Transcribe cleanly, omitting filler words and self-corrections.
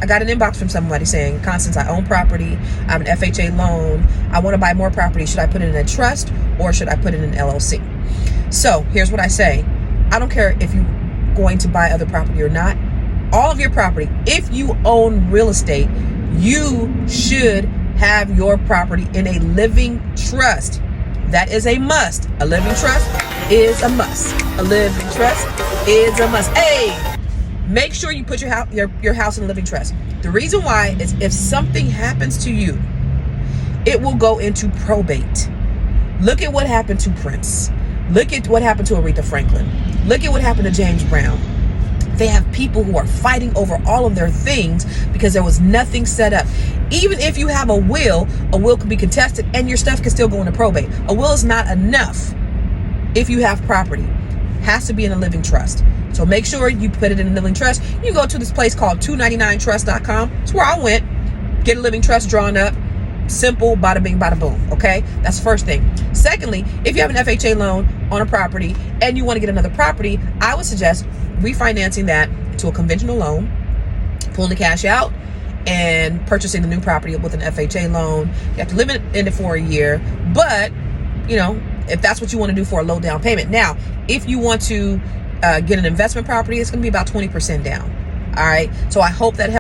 I got an inbox from somebody saying, Constance, I own property. I have an FHA loan. I want to buy more property. Should I put it in a trust or should I put it in an LLC? So here's what I say. I don't care if you're going to buy other property or not. All of your property, if you own real estate, you should have your property in a living trust. That is a must. A living trust is a must. A living trust is a must. Hey, make sure you put your house in a living trust. The reason why is if something happens to you, it will go into probate. Look at what happened to Prince. Look at what happened to Aretha Franklin. Look at what happened to James Brown. They have people who are fighting over all of their things because there was nothing set up. Even if you have a will can be contested and your stuff can still go into probate. A will is not enough if you have property. It has to be in a living trust. So make sure you put it in a living trust. You go to this place called 299trust.com. It's where I went. Get a living trust drawn up. Simple, bada bing, bada boom. Okay, that's the first thing. Secondly, if you have an FHA loan on a property and you want to get another property, I would suggest refinancing that to a conventional loan, pulling the cash out, and purchasing the new property with an FHA loan. You have to live in it for a year, but if that's what you want to do for a low down payment. Now, if you want to get an investment property, it's going to be about 20% down. All right. So I hope that helps.